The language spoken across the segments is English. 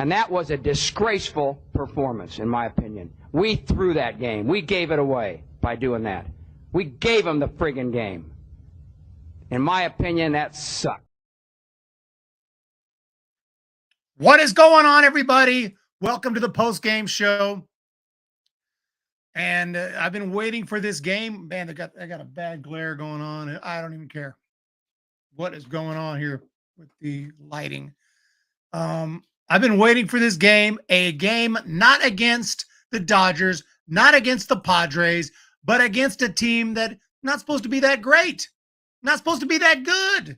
And that was a disgraceful performance, in my opinion. We threw that game. We gave it away by doing that. We gave them the friggin' game. In my opinion, that sucked. What is going on, everybody? Welcome to the post-game show. And I've been waiting for this game. Man, I got a bad glare going on. I don't even care what is going on here with the lighting. I've been waiting for this game, a game not against the Dodgers, not against the Padres, but against a team that not supposed to be that great, not supposed to be that good.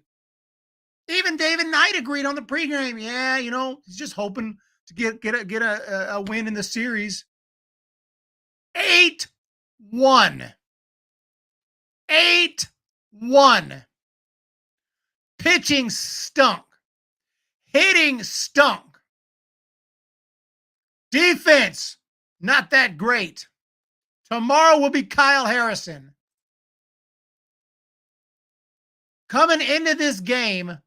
Even David Knight agreed on the pregame. Yeah, you know, he's just hoping to get a win in the series. 8-1. 8-1. Pitching stunk. Hitting stunk. Defense, not that great. Tomorrow will be Kyle Harrison. Coming into this game,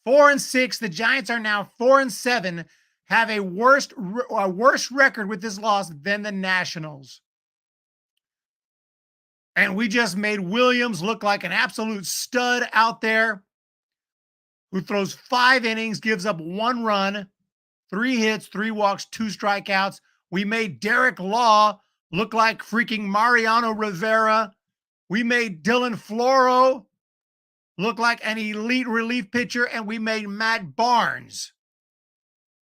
4-6. The Giants are now 4-7, have a worse record with this loss than the Nationals. And we just made Williams look like an absolute stud out there, who throws 5 innings, gives up 1 run, 3 hits, 3 walks, 2 strikeouts. We made Derek Law look like freaking Mariano Rivera. We made Dylan Floro look like an elite relief pitcher, and we made Matt Barnes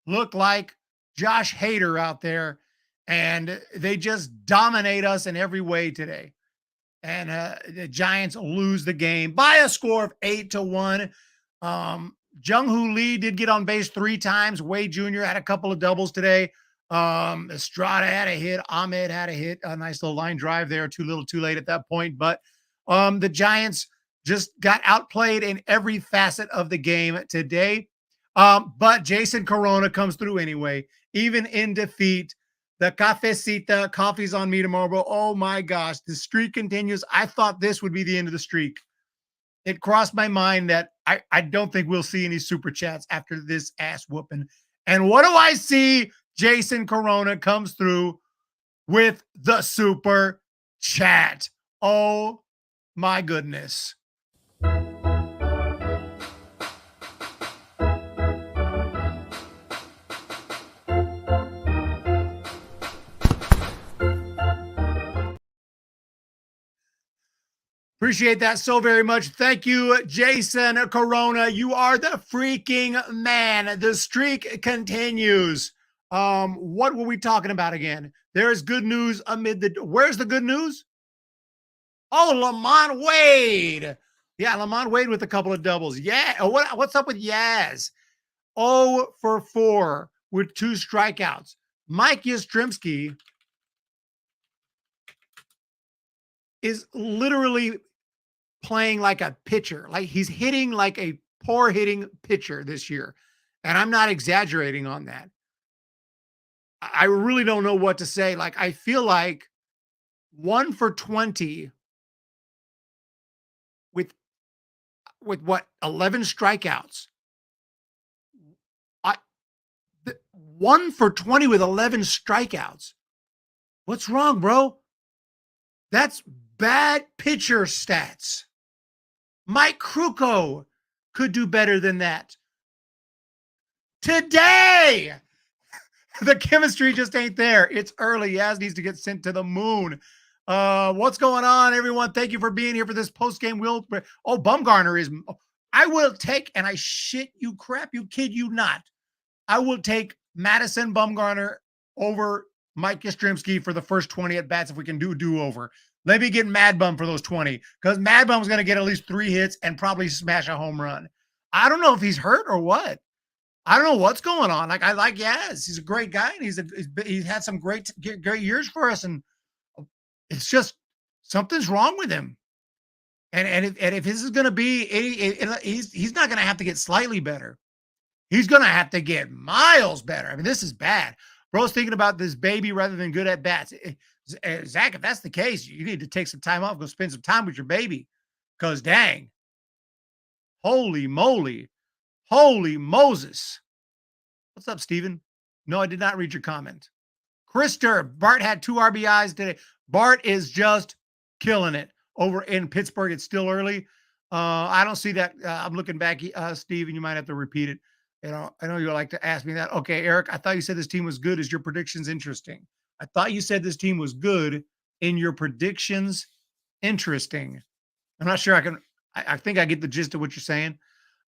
look like Josh Hader out there. And they just dominate us in every way today. And the Giants lose the game by a score of 8-1. Jung-Hoo Lee did get on base 3 times. Wade Jr. had a couple of doubles today. Estrada had a hit. Ahmed had a hit. A nice little line drive there. Too little, too late at that point. But the Giants just got outplayed in every facet of the game today. But Jason Corona comes through anyway, even in defeat. The cafecita, coffee's on me tomorrow, bro. Oh my gosh, the streak continues. I thought this would be the end of the streak. It crossed my mind that I don't think we'll see any super chats after this ass whooping. And what do I see? Jason Corona comes through with the super chat. Oh my goodness. Appreciate that so very much. Thank you, Jason Corona. You are the freaking man. The streak continues. What were we talking about again? There is good news amid the... Where's the good news? Oh, Lamont Wade. Yeah, Lamont Wade with a couple of doubles. Yeah. What's up with Yaz? 0 for 4 with 2 strikeouts. Mike Yastrzemski is literally playing like a pitcher. Like he's hitting like a poor hitting pitcher this year. And I'm not exaggerating on that. I really don't know what to say. Like, I feel like 1 for 20 with what, 11 strikeouts. 1 for 20 with 11 strikeouts. What's wrong, bro? That's bad pitcher stats. Mike Krukow could do better than that. Today, the chemistry just ain't there. It's early. Yaz needs to get sent to the moon. What's going on, everyone? Thank you for being here for this post-game. Oh, Bumgarner is... I will take, and I shit you crap, you kid you not, I will take Madison Bumgarner over Mike Yastrzemski for the first 20 at-bats if we can do-over. Let me get Mad Bum for those 20, because Mad Bum's going to get at least 3 hits and probably smash a home run. I don't know if he's hurt or what. I don't know what's going on. Like, I like Yaz. He's a great guy, and he's had some great years for us, and it's just something's wrong with him. And if this is going to be, he's not going to have to get slightly better. He's going to have to get miles better. I mean, this is bad. Bro's thinking about this baby rather than good at bats. Zach, if that's the case, you need to take some time off, go spend some time with your baby. Because dang, holy moly, holy Moses. What's up, Steven? No, I did not read your comment. Krister, Bart had 2 RBIs today. Bart is just killing it over in Pittsburgh. It's still early. I don't see that. I'm looking back, Steve, and you might have to repeat it. I know you like to ask me that. Okay, Eric, I thought you said this team was good. Is your predictions interesting? I thought you said this team was good. In your predictions, interesting. I'm not sure I can. I think I get the gist of what you're saying.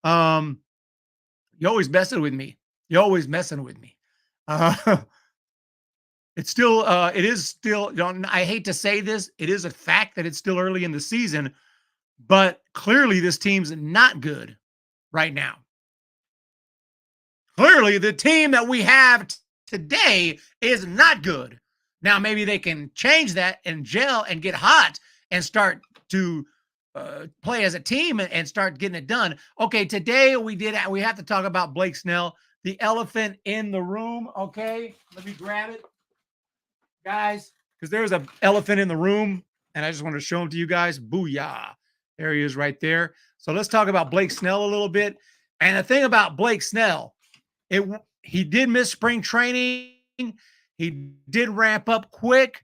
You always messing with me. You're always messing with me. It's still, it is still, I hate to say this, it is a fact that it's still early in the season, but clearly this team's not good right now. Clearly the team that we have today is not good. Now, maybe they can change that and gel and get hot and start to play as a team and start getting it done. Okay, today we have to talk about Blake Snell, the elephant in the room. Okay, let me grab it, guys, because there's an elephant in the room, and I just want to show him to you guys. Booyah. There he is right there. So let's talk about Blake Snell a little bit. And the thing about Blake Snell, he did miss spring training. He did ramp up quick.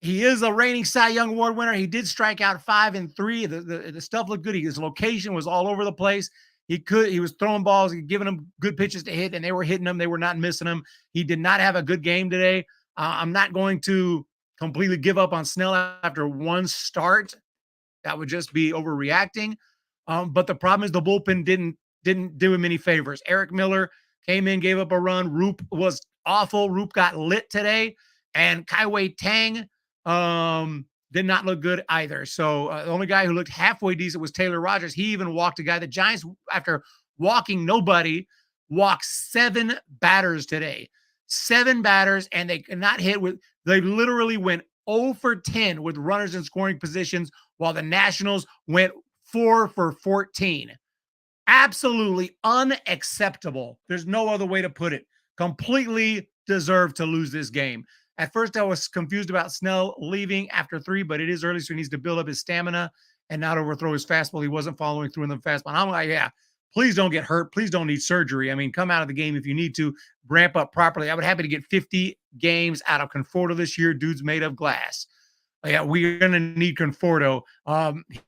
He is a reigning Cy Young Award winner. He did strike out 5 and 3. The stuff looked good. His location was all over the place. He was throwing balls, giving them good pitches to hit, and they were hitting them. They were not missing them. He did not have a good game today. I'm not going to completely give up on Snell after one start. That would just be overreacting. But the problem is the bullpen didn't do him any favors. Eric Miller came in, gave up a run. Roop was awful. Roop got lit today. And Kaiwei Tang did not look good either. So the only guy who looked halfway decent was Taylor Rogers. He even walked a guy. The Giants, after walking nobody, walked 7 batters today. 7 batters, and they could not hit with. They literally went 0 for 10 with runners in scoring positions, while the Nationals went 4 for 14. Absolutely unacceptable. There's no other way to put it. Completely deserved to lose this game. At first, I was confused about Snell leaving after 3, but it is early, so he needs to build up his stamina and not overthrow his fastball. He wasn't following through in the fastball. And I'm like, yeah, please don't get hurt. Please don't need surgery. I mean, come out of the game if you need to. Ramp up properly. I would happy to get 50 games out of Conforto this year. Dude's made of glass. Yeah, we're going to need Conforto.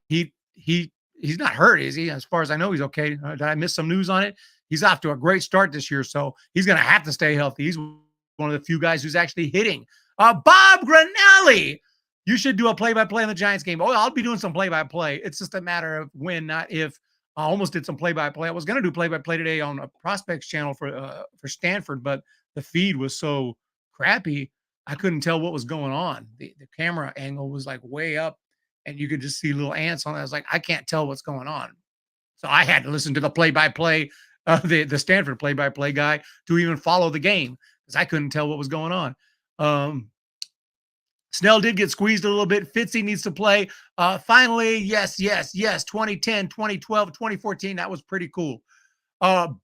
He's not hurt, is he? As far as I know, he's okay. Did I miss some news on it? He's off to a great start this year, so he's going to have to stay healthy. He's one of the few guys who's actually hitting. Bob Granelli, you should do a play-by-play in the Giants game. Oh, I'll be doing some play-by-play. It's just a matter of when, not if. I almost did some play-by-play. I was going to do play-by-play today on a Prospects channel for Stanford, but the feed was so crappy, I couldn't tell what was going on. The camera angle was like way up, and you could just see little ants on it. I was like, I can't tell what's going on. So I had to listen to the play-by-play, the Stanford play-by-play guy to even follow the game because I couldn't tell what was going on. Snell did get squeezed a little bit. Fitzy needs to play. Finally, yes. 2010, 2012, 2014. That was pretty cool.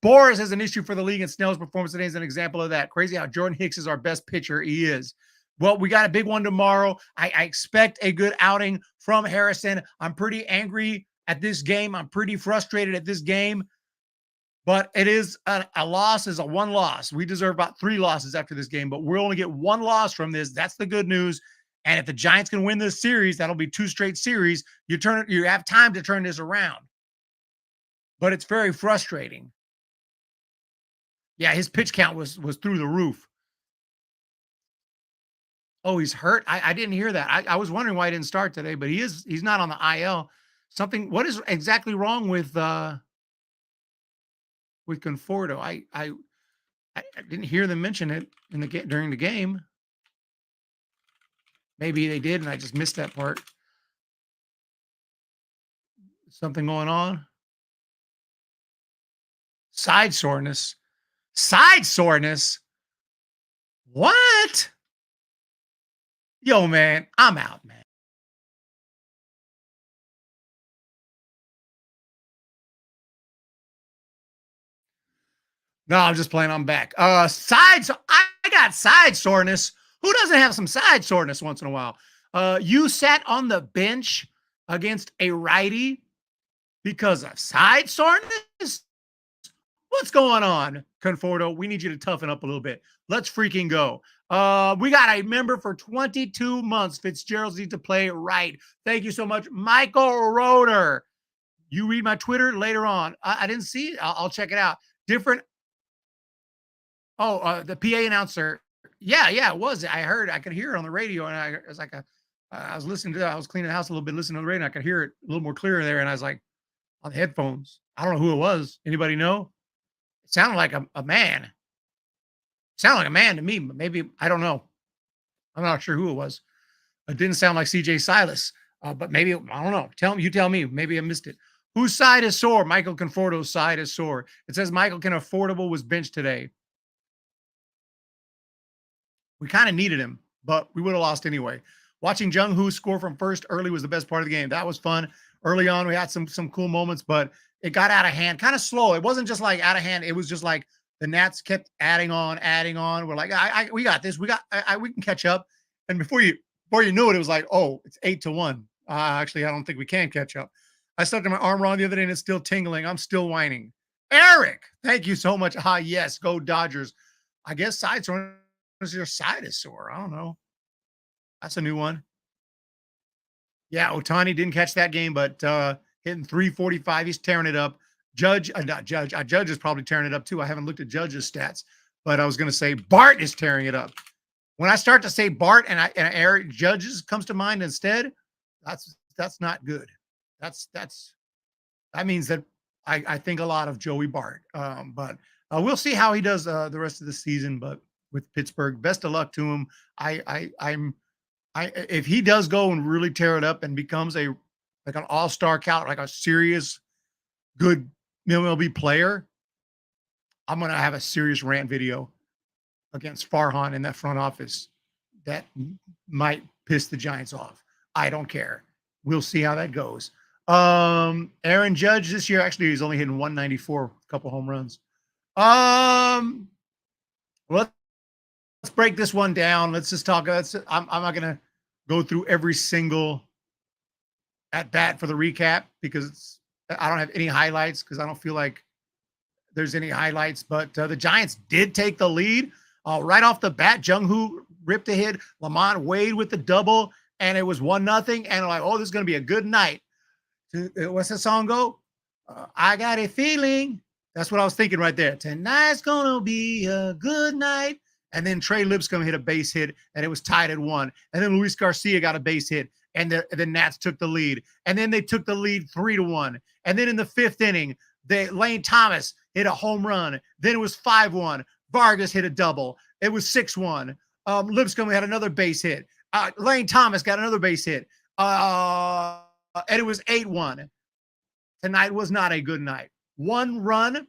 Boris has an issue for the league, and Snell's performance today is an example of that. Crazy how Jordan Hicks is our best pitcher. He is. Well, we got a big one tomorrow. I expect a good outing from Harrison. I'm pretty angry at this game. I'm pretty frustrated at this game. But it is a loss is a one loss. We deserve about 3 losses after this game, but we'll only get 1 loss from this. That's the good news. And if the Giants can win this series, that'll be 2 straight series. You have time to turn this around. But it's very frustrating. Yeah, his pitch count was through the roof. Oh, he's hurt. I didn't hear that. I was wondering why he didn't start today, but he's not on the IL. What is exactly wrong with Conforto? I didn't hear them mention it during the game. Maybe they did, and I just missed that part. Something going on? Side soreness. Side soreness? What? Yo, man, I'm out, man. No, I'm just playing. I'm back. I got side soreness. Who doesn't have some side soreness once in a while? You sat on the bench against a righty because of side soreness? What's going on, Conforto? We need you to toughen up a little bit. Let's freaking go. We got a member for 22 months. Fitzgerald needs to play right. Thank you so much, Michael Roeder. You read my Twitter later on. I didn't see it. I'll check it out. Different. Oh, the PA announcer. Yeah, it was. I heard. I could hear it on the radio, and I was like, I was listening to. I was cleaning the house a little bit, listening to the radio, and I could hear it a little more clear there. And I was like, on the headphones. I don't know who it was. Anybody know? It sounded like a man. It sounded like a man to me, but maybe I don't know. I'm not sure who it was. It didn't sound like CJ Silas, but maybe I don't know. Tell me. Maybe I missed it. Whose side is sore? Michael Conforto's side is sore. It says Michael Conforto was benched today. We kind of needed him, but we would have lost anyway. Watching Jung Hoo score from first early was the best part of the game. That was fun. Early on, we had some cool moments, but it got out of hand, kind of slow. It wasn't just like out of hand. It was just like the Nats kept adding on. We're like, we got this. We can catch up. And before you knew it, it was like, oh, it's 8-1. Actually, I don't think we can catch up. I stuck my arm wrong the other day and it's still tingling. I'm still whining. Eric, thank you so much. Yes, go Dodgers. I guess side sore. Your side is sore. I don't know. That's a new one. Yeah, Ohtani didn't catch that game, but hitting 345, he's tearing it up. Judge is probably tearing it up too. I haven't looked at Judge's stats, but I was going to say Bart is tearing it up. When I start to say Bart and Eric Judges comes to mind instead, that's not good. That means that I think a lot of Joey Bart. But we'll see how he does the rest of the season. But with Pittsburgh, best of luck to him. If he does go and really tear it up and becomes an all-star count, like a serious good MLB player, I'm going to have a serious rant video against Farhan in that front office that might piss the Giants off. I don't care. We'll see how that goes. Aaron Judge this year, actually, he's only hitting 194, a couple home runs. Let's break this one down. Let's just talk. I'm not going to go through every single at bat for the recap because I don't have any highlights because I don't feel like there's any highlights. But the Giants did take the lead right off the bat. Jung Hoo ripped a hit. Lamont Wade with the double, and it was 1-0. And like, oh, this is going to be a good night. What's that song go? I got a feeling. That's what I was thinking right there. Tonight's going to be a good night. And then Trey Lipscomb hit a base hit, and it was tied at 1. And then Luis Garcia got a base hit, and the Nats took the lead. And then they took the lead 3-1. And then in the 5th inning, Lane Thomas hit a home run. Then it was 5-1. Vargas hit a double. It was 6-1. Lipscomb had another base hit. Lane Thomas got another base hit. And it was 8-1. Tonight was not a good night. 1 run.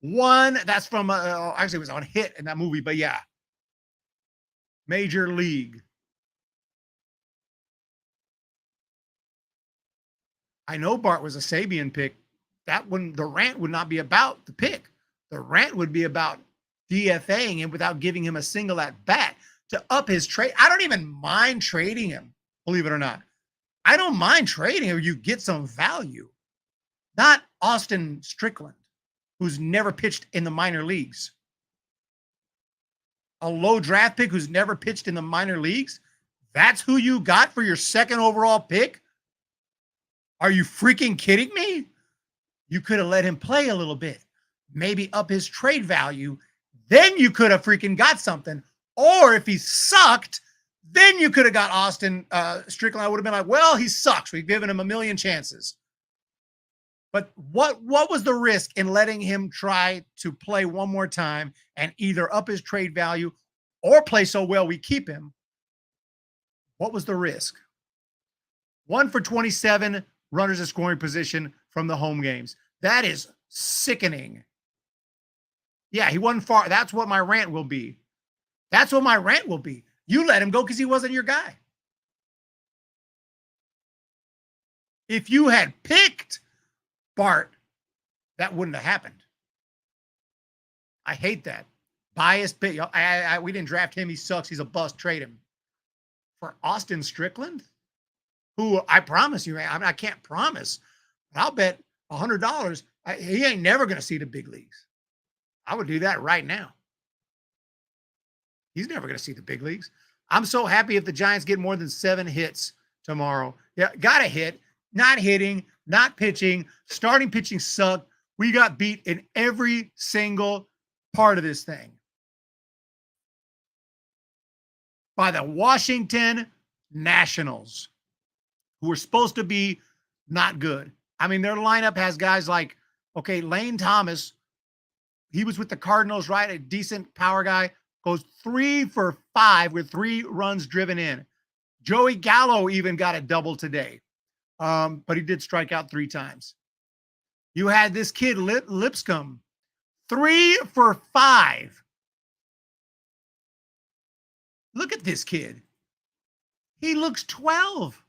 That's from actually it was on Hit in that movie, but yeah. Major League. I know Bart was a Sabian pick. The rant would not be about the pick. The rant would be about DFAing him without giving him a single at bat to up his trade. I don't even mind trading him, believe it or not. I don't mind trading him. You get some value. Not Austin Strickland, who's never pitched in the minor leagues. A low draft pick who's never pitched in the minor leagues? That's who you got for your 2nd overall pick? Are you freaking kidding me? You could have let him play a little bit. Maybe up his trade value. Then you could have freaking got something. Or if he sucked, then you could have got Austin Strickland. I would have been like, well, he sucks. We've given him a million chances. But what was the risk in letting him try to play one more time and either up his trade value or play so well we keep him? What was the risk? 1 for 27 runners in scoring position from the home games. That is sickening. Yeah, he wasn't far. That's what my rant will be. That's what my rant will be. You let him go because he wasn't your guy. If you had picked Bart, that wouldn't have happened. I hate that. Biased pick. We didn't draft him. He sucks. He's a bust. Trade him. For Austin Strickland, who I promise you, I can't promise, but I'll bet $100 He ain't never going to see the big leagues. I would do that right now. He's never going to see the big leagues. I'm so happy if the Giants get more than 7 hits tomorrow. Yeah, got a hit, not hitting, not pitching. Starting pitching sucked. We got beat in every single part of this thing by the Washington Nationals, who are supposed to be not good. I mean, their lineup has guys like, okay, Lane Thomas, he was with the Cardinals, right? A decent power guy, goes 3 for 5 with 3 runs driven in. Joey Gallo even got a double today, but he did strike out 3 times. You had this kid, Lipscomb, 3 for 5. Look at this kid. He looks 12.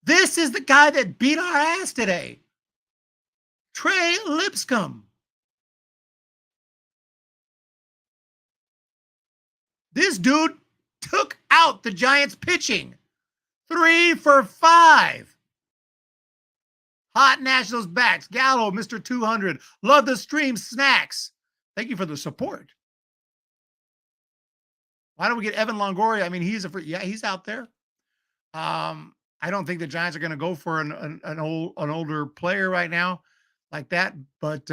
This is the guy that beat our ass today. Trey Lipscomb. This dude took out the Giants pitching. 3 for 5. Hot Nationals backs. Gallo, Mr. 200. Love the stream snacks. Thank you for the support. Why don't we get Evan Longoria? I mean, he's out there. I don't think the Giants are going to go for an older player right now like that, but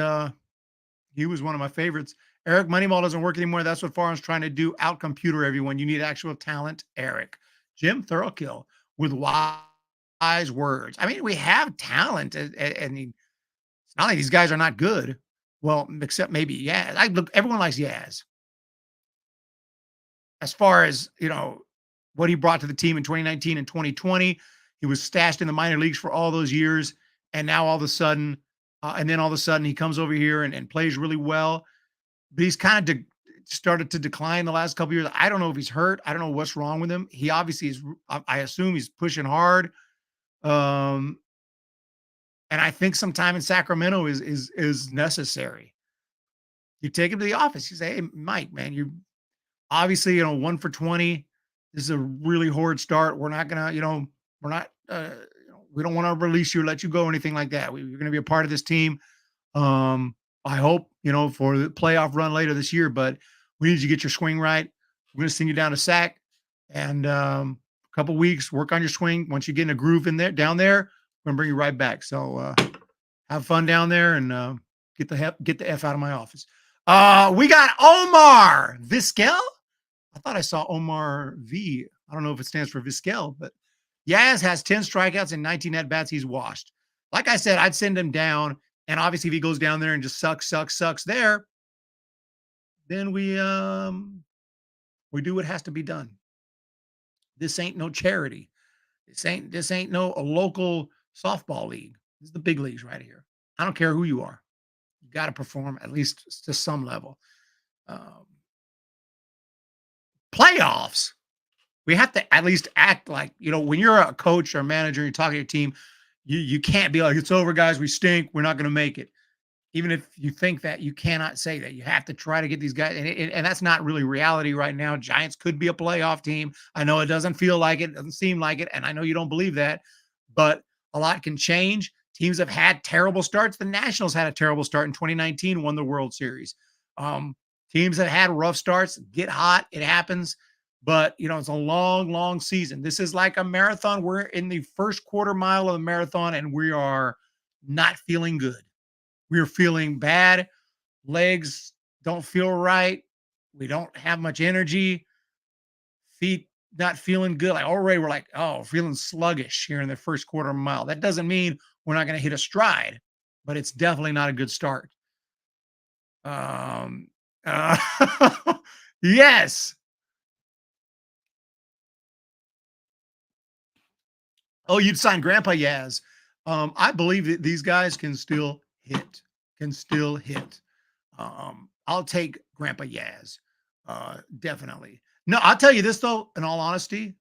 he was one of my favorites. Eric, Moneyball doesn't work anymore. That's what Farham's trying to do. Out-computer everyone. You need actual talent, Eric. Jim Thurkill with wise words. I mean, we have talent, and it's not like these guys are not good. Well, except maybe Yaz. Everyone likes Yaz. As far as, what he brought to the team in 2019 and 2020, he was stashed in the minor leagues for all those years, and now all of a sudden, he comes over here and plays really well. But he's kind of started to decline the last couple of years. I don't know if he's hurt. I don't know what's wrong with him. He obviously is. I assume he's pushing hard. And I think some time in Sacramento is necessary. You take him to the office. You say, "Hey, Mike, man, you obviously, 1 for 20. This is a really horrid start. We're not gonna, we don't want to release you or let you go or anything like that. You're going to be a part of this team. I hope, for the playoff run later this year, but we need you to get your swing right. We're going to send you down to Sac and a couple weeks, work on your swing. Once you get in a groove down there, we're going to bring you right back. So have fun down there and get the F out of my office. We got Omar Vizquel. I thought I saw Omar V. I don't know if it stands for Vizquel, but Yaz has 10 strikeouts and 19 at-bats. He's washed. Like I said, I'd send him down. And obviously, if he goes down there and just sucks there, then we do what has to be done. This ain't no charity. This ain't no a local softball league. This is the big leagues right here. I don't care who you are. You got to perform at least to some level. Playoffs. We have to at least act like, when you're a coach or manager, you're talking to your team, you can't be like, it's over, guys. We stink. We're not going to make it. Even if you think that, you cannot say that. You have to try to get these guys. And that's not really reality right now. Giants could be a playoff team. I know it doesn't feel like it. Doesn't seem like it. And I know you don't believe that. But a lot can change. Teams have had terrible starts. The Nationals had a terrible start in 2019, won the World Series. Teams that had rough starts get hot. It happens. But, it's a long, long season. This is like a marathon. We're in the first quarter mile of the marathon, and we are not feeling good. We're feeling bad. Legs don't feel right. We don't have much energy. Feet not feeling good. Like already we're like, feeling sluggish here in the first quarter mile. That doesn't mean we're not going to hit a stride, but it's definitely not a good start. Yes. Oh, you'd sign Grandpa Yaz. I believe that these guys can still hit. I'll take Grandpa Yaz. Definitely. No, I'll tell you this though, in all honesty,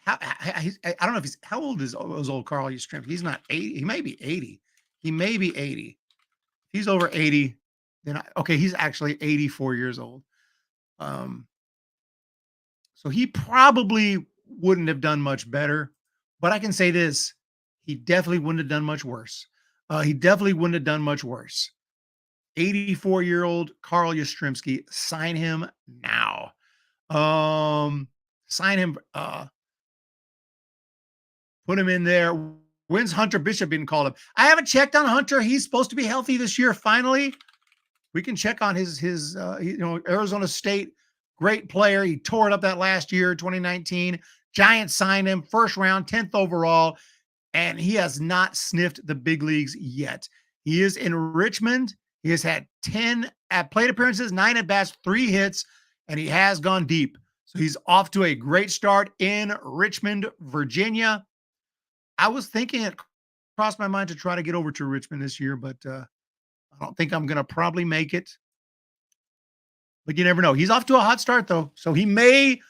I don't know if how old is old Carl Yastrzemski? He's not 80. He may be 80. He may be 80. He's over 80. Then he's actually 84 years old. So he probably wouldn't have done much better. But I can say this, he definitely wouldn't have done much worse. He definitely wouldn't have done much worse. 84-year-old Carl Yastrzemski, sign him now. Sign him, put him in there. When's Hunter Bishop being called up? I haven't checked on Hunter. He's supposed to be healthy this year. Finally, we can check on his Arizona State, great player. He tore it up that last year, 2019. Giants signed him first round, 10th overall, and he has not sniffed the big leagues yet. He is in Richmond. He has had 10 plate appearances, 9 at bats, 3 hits, and he has gone deep. So he's off to a great start in Richmond, Virginia. I was thinking, it crossed my mind to try to get over to Richmond this year, but I don't think I'm going to probably make it. But you never know. He's off to a hot start, though. So he may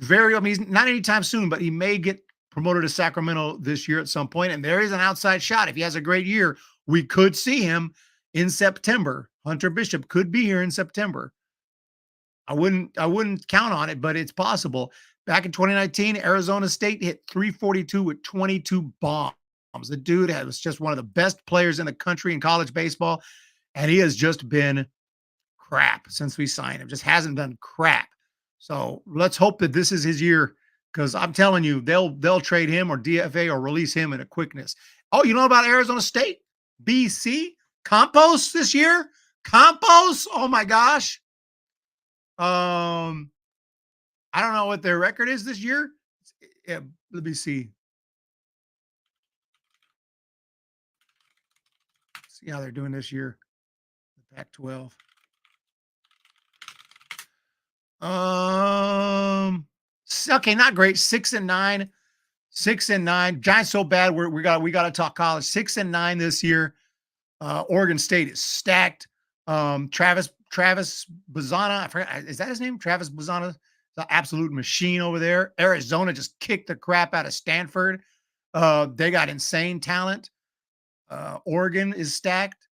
he's not anytime soon, but he may get promoted to Sacramento this year at some point. And there is an outside shot. If he has a great year, we could see him in September. Hunter Bishop could be here in September. I wouldn't count on it, but it's possible. Back in 2019, Arizona State hit 342 with 22 bombs. The dude was just one of the best players in the country in college baseball, and he has just been crap since we signed him. Just hasn't done crap. So let's hope that this is his year, because I'm telling you, they'll trade him or DFA or release him in a quickness. Oh, you know about Arizona State? BC? Campos this year? Campos? Oh my gosh. I don't know what their record is this year. Yeah, let me see. See how they're doing this year. The Pac-12. Okay, not great. 6-9. 6-9. Giants so bad. We got to talk college. 6-9 this year. Oregon State is stacked. Travis Bazana, I forgot, is that his name? Travis Bazana, the absolute machine over there. Arizona just kicked the crap out of Stanford. They got insane talent. Oregon is stacked.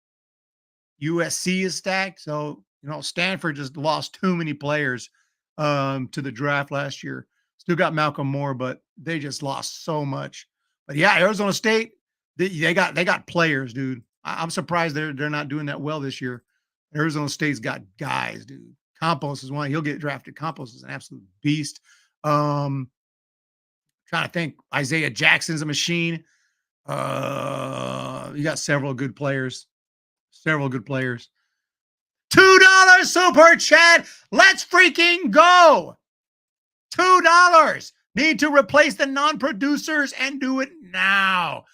USC is stacked. So, Stanford just lost too many players to the draft last year. Still got Malcolm Moore, but they just lost so much. But yeah, Arizona State, they got players, dude. I'm surprised they're not doing that well this year. Arizona State's got guys, dude. Campos is one. He'll get drafted. Campos is an absolute beast. Trying to think. Isaiah Jackson's a machine. You got several good players. $2 super chat. Let's freaking go. $2. Need to replace the non-producers and do it now.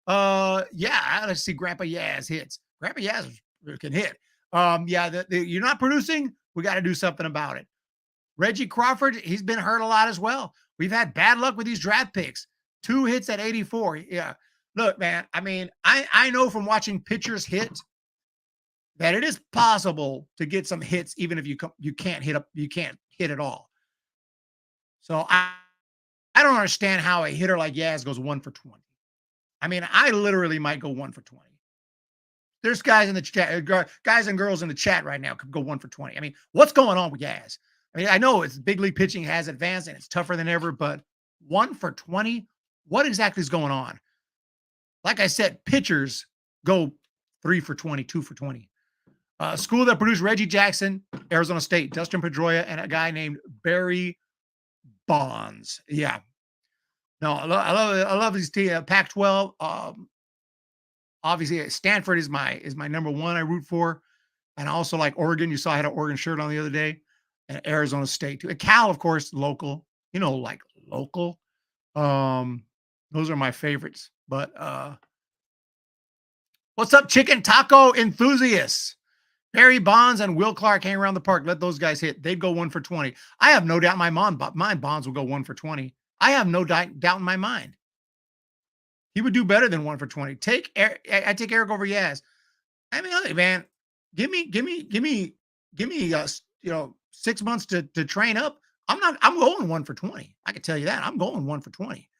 Yeah, let's see. Grandpa Yaz hits. Grandpa Yaz can hit. You're not producing. We got to do something about it. Reggie Crawford, he's been hurt a lot as well. We've had bad luck with these draft picks. 2 hits at 84. Yeah. Look, man, I mean, I know from watching pitchers hit that it is possible to get some hits even if you can't hit at all. So I don't understand how a hitter like Yaz goes 1 for 20. I mean, I literally might go 1 for 20. There's guys in the chat, guys and girls in the chat right now could go 1 for 20. I mean, what's going on with Yaz? I mean, I know it's big league pitching has advanced and it's tougher than ever, but 1 for 20, what exactly is going on? Like I said, pitchers go 3 for 20, 2 for 20. School that produced Reggie Jackson, Arizona State, Dustin Pedroia, and a guy named Barry Bonds. Yeah. No, I love these teams. Pac-12. Obviously, Stanford is my number one I root for. And I also like Oregon. You saw I had an Oregon shirt on the other day. And Arizona State too. And Cal, of course, local. Like local. Those are my favorites. But what's up, chicken taco enthusiasts? Barry Bonds and Will Clark hang around the park. Let those guys hit. They'd go 1 for 20. I have no doubt my Bonds will go 1 for 20. I have no doubt in my mind. He would do better than 1 for 20. I take Eric over Yaz. I mean, look, man, give me 6 months to train up. I'm going 1 for 20. I can tell you that. I'm going 1 for 20.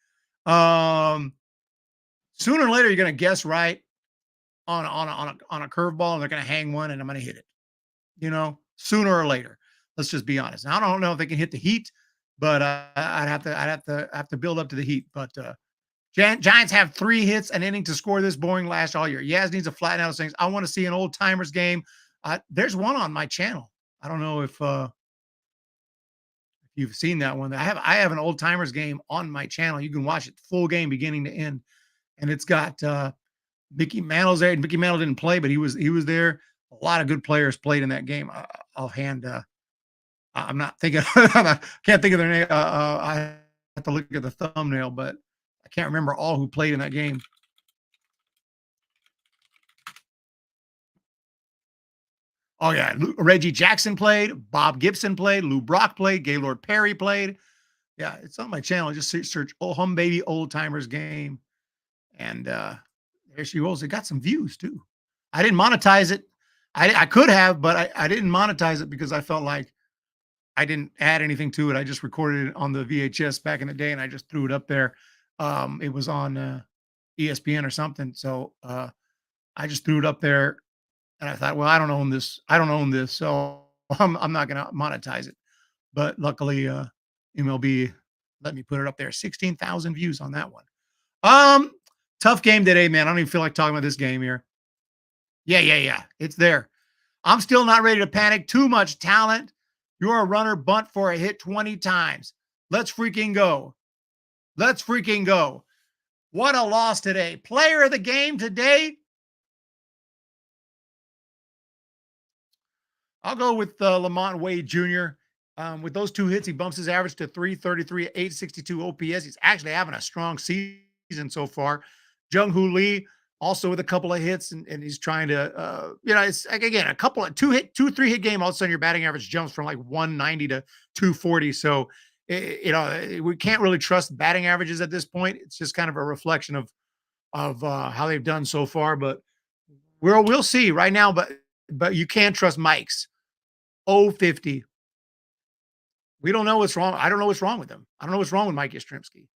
Sooner or later, you're going to guess right on a curveball, and they're going to hang one, and I'm going to hit it. Sooner or later. Let's just be honest. Now, I don't know if they can hit the heat, but I'd have to build up to the heat. But Giants have 3 hits, an inning to score this boring last all year. Yaz needs to flatten out those things. I want to see an old timers game. There's one on my channel. I don't know if you've seen that one. I have an old timers game on my channel. You can watch it full game, beginning to end, and it's got Mickey Mantle's there. Mickey Mantle didn't play, but he was there. A lot of good players played in that game. Offhand, I'm not thinking. I can't think of their name. I have to look at the thumbnail, but I can't remember all who played in that game. Oh, yeah. Reggie Jackson played. Bob Gibson played. Lou Brock played. Gaylord Perry played. Yeah, it's on my channel. Just search Humm Baby Old Timers Game. And there she goes. It got some views, too. I didn't monetize it. I could have, but I didn't monetize it because I felt like I didn't add anything to it. I just recorded it on the VHS back in the day, and I just threw it up there. It was on ESPN or something. So I just threw it up there. And I thought, well, I don't own this. I don't own this, so I'm not going to monetize it. But luckily, MLB let me put it up there. 16,000 views on that one. Tough game today, man. I don't even feel like talking about this game here. Yeah. It's there. I'm still not ready to panic. Too much talent. You're a runner, bunt for a hit 20 times. Let's freaking go. Let's freaking go. What a loss today. Player of the game today. I'll go with Lamont Wade Jr. With those 2 hits, he bumps his average to 333, 862 OPS. He's actually having a strong season so far. Jung-Hoo Lee also with a couple of hits, and he's trying to, it's again a couple of 2-3 hit game. All of a sudden, your batting average jumps from like 190 to 240. So, we can't really trust batting averages at this point. It's just kind of a reflection of how they've done so far. But we'll see right now. But you can't trust Mike's 050. We don't know what's wrong. I don't know what's wrong with him. I don't know what's wrong with Mike Yastrzemski.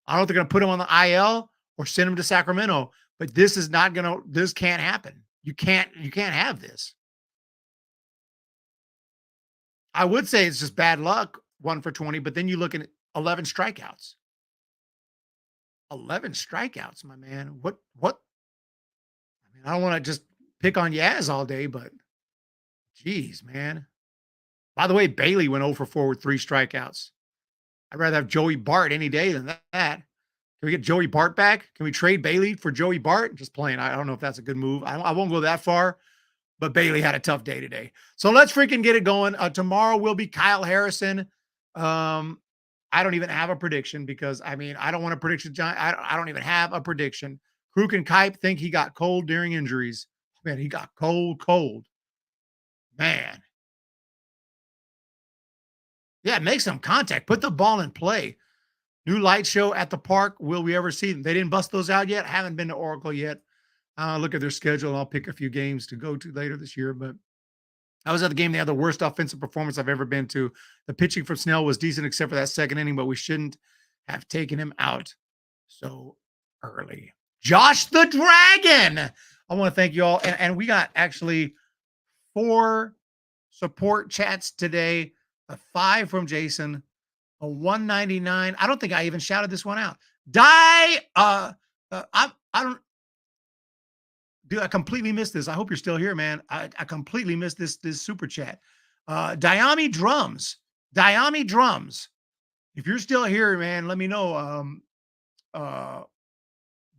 I don't know if they're going to put him on the IL or send him to Sacramento, but this can't happen. You can't have this. I would say it's just bad luck, 1 for 20, but then you look at 11 strikeouts. 11 strikeouts, my man. What? I mean, I don't want to just pick on Yaz all day, but geez, man. By the way, Bailey went 0 for 4 with 3 strikeouts. I'd rather have Joey Bart any day than that. Can we get Joey Bart back? Can we trade Bailey for Joey Bart? Just playing. I don't know if that's a good move. I won't go that far, but Bailey had a tough day today. So let's freaking get it going. Tomorrow will be Kyle Harrison. I don't even have a prediction because, I don't want a prediction. I don't even have a prediction. Kruk and Kipe think he got cold during injuries. Man, he got cold. Man. Yeah, make some contact. Put the ball in play. New light show at the park. Will we ever see them? They didn't bust those out yet. Haven't been to Oracle yet. Look at their schedule. I'll pick a few games to go to later this year. But I was at the game. They had the worst offensive performance I've ever been to. The pitching from Snell was decent except for that second inning, but we shouldn't have taken him out so early. Josh the Dragon. I want to thank you all. And we got actually 4 support chats today. A 5 from Jason, a 199. I don't think I even shouted this one out. I completely missed this. I hope you're still here, man. I completely missed this super chat. Diami Drums. If you're still here, man, let me know.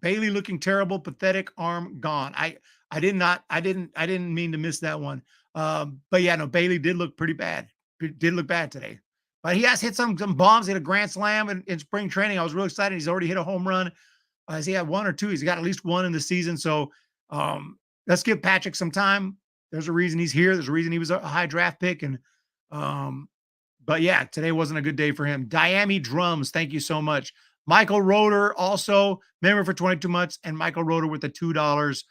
Bailey looking terrible, pathetic, arm gone. I didn't mean to miss that one. But yeah, no, Bailey did look pretty bad. Did look bad today, but he has hit some bombs. He had a grand slam in spring training. I was really excited. He's already hit a home run. Has he had 1 or 2? He's got at least 1 in the season. So let's give Patrick some time. There's a reason he's here. There's a reason he was a high draft pick. And but yeah, today wasn't a good day for him. Diami Drums, thank you so much. Michael Roeder, also member for 22 months, and Michael Roeder with the $2.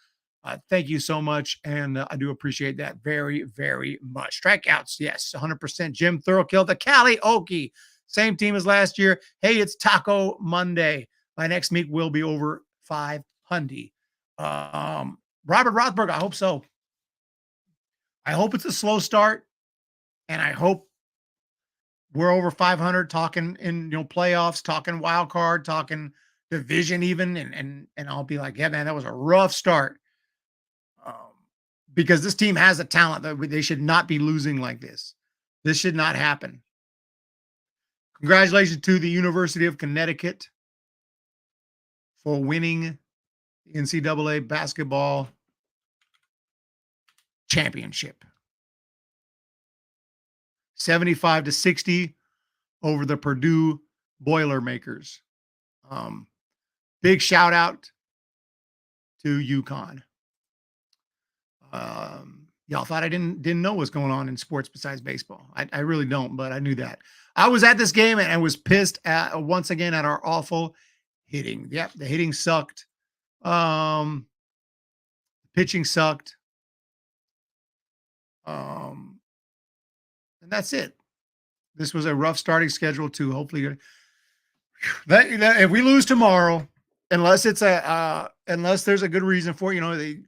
Thank you so much, and I do appreciate that very, very much. Strikeouts, yes, 100%. Jim Thurkill, the Cali Okie, same team as last year. Hey, it's Taco Monday. My next meet will be over 500. Robert Rothberg, I hope so. I hope it's a slow start, and I hope we're over 500 talking in playoffs, talking wild card, talking division even, and I'll be like, yeah, man, that was a rough start. Um, because this team has a talent that they should not be losing like this. This should not happen. Congratulations to the University of Connecticut for winning the NCAA basketball championship. 75-60 over the Purdue Boilermakers. Big shout out to UConn. Y'all thought I didn't know what's going on in sports besides baseball. I really don't, but I knew that. I was at this game and was pissed at once again at our awful hitting. Yep, the hitting sucked. Pitching sucked. And that's it. This was a rough starting schedule too. Hopefully, that if we lose tomorrow, unless it's unless there's a good reason for it, you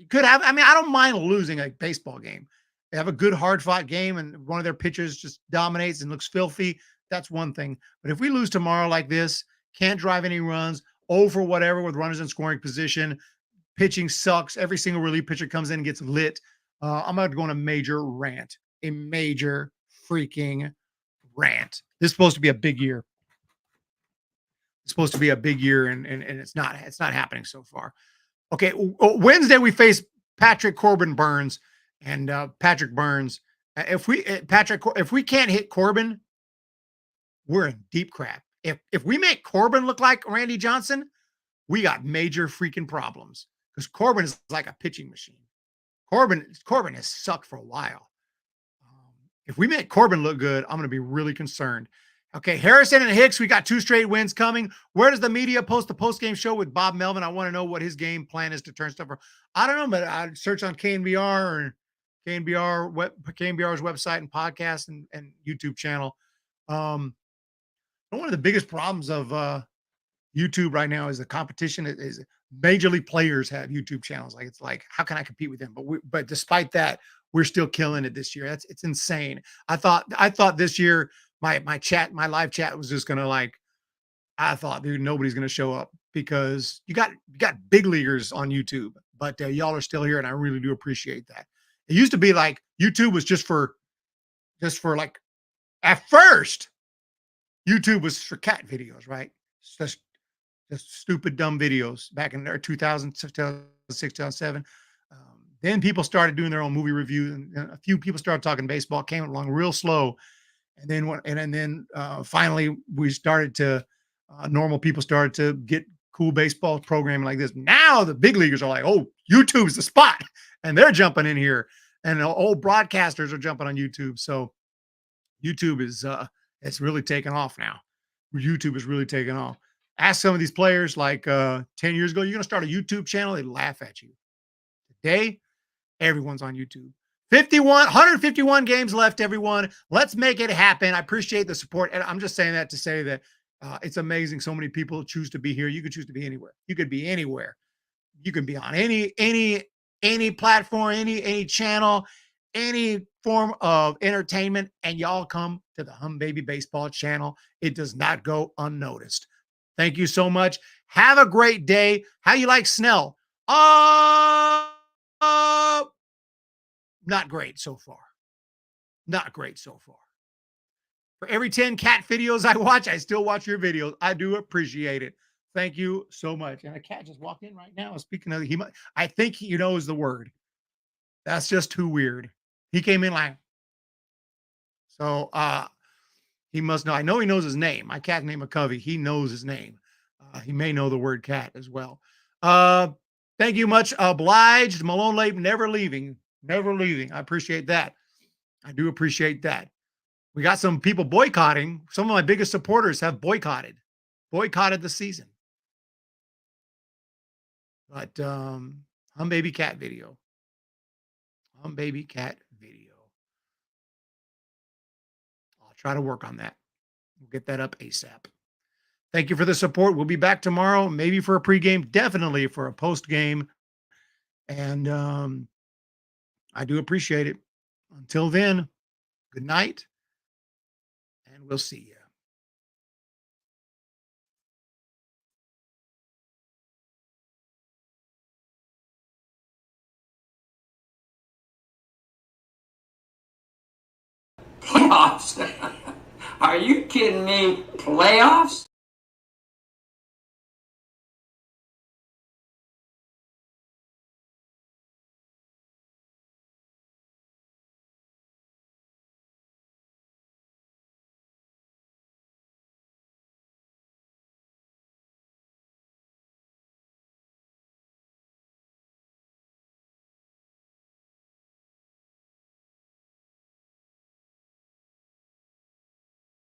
could have. I mean, I don't mind losing a baseball game. They have a good hard fought game, and one of their pitchers just dominates and looks filthy. That's one thing. But if we lose tomorrow like this, can't drive any runs, over whatever with runners in scoring position, pitching sucks. Every single relief pitcher comes in and gets lit. I'm going to go on a major rant. A major freaking rant. This is supposed to be a big year. It's supposed to be a big year, and it's not. It's not happening so far. Okay, Wednesday we face Patrick Corbin Burns, and Patrick Burns. If we can't hit Corbin, we're in deep crap. If we make Corbin look like Randy Johnson, we got major freaking problems because Corbin is like a pitching machine. Corbin has sucked for a while. If we make Corbin look good, I'm going to be really concerned. Okay, Harrison and Hicks, we got 2 straight wins coming. Where does the media post the post-game show with Bob Melvin? I want to know what his game plan is to turn stuff around. I don't know, but I'd search on KNBR or KNBR's website and podcast and YouTube channel. One of the biggest problems of YouTube right now is the competition is major league players have YouTube channels. It's like, how can I compete with them? But despite that, we're still killing it this year. It's insane. I thought this year my live chat was just gonna I thought, dude, nobody's gonna show up because you got big leaguers on YouTube, but y'all are still here, and I really do appreciate that. It used to be like YouTube was just for like, at first, YouTube was for cat videos, right? Just stupid, dumb videos back in there, 2006, 2007. Then people started doing their own movie reviews, and a few people started talking baseball, came along real slow. And then finally we started to, normal people started to get cool baseball programming like this. Now the big leaguers are like, oh, YouTube's the spot. And they're jumping in here. And the old broadcasters are jumping on YouTube. So YouTube is, it's really taken off now. YouTube is really taking off. Ask some of these players 10 years ago, you're going to start a YouTube channel. They laugh at you. Today, everyone's on YouTube. 151 games left, everyone. Let's make it happen. I appreciate the support. And I'm just saying that to say that it's amazing. So many people choose to be here. You could choose to be anywhere. You could be anywhere. You can be on any platform, any channel, any form of entertainment, and y'all come to the Humm Baby Baseball channel. It does not go unnoticed. Thank you so much. Have a great day. How you like Snell? Not great so far. Not great so far. For every 10 cat videos I watch, I still watch your videos. I do appreciate it. Thank you so much. And a cat just walked in right now. Speaking of, I think he knows the word. That's just too weird. He came in like, so he must know. I know he knows his name. My cat's name is Covey. He knows his name. He may know the word cat as well. Thank you much. Obliged. Malone Lake, never leaving. Never leaving. I appreciate that. I do appreciate that. We got some people boycotting. Some of my biggest supporters have boycotted the season. But Humm Baby Cat video. Humm Baby Cat video. I'll try to work on that. We'll get that up ASAP. Thank you for the support. We'll be back tomorrow, maybe for a pregame, definitely for a postgame. And I do appreciate it. Until then, good night, and we'll see you. Are you kidding me? Playoffs?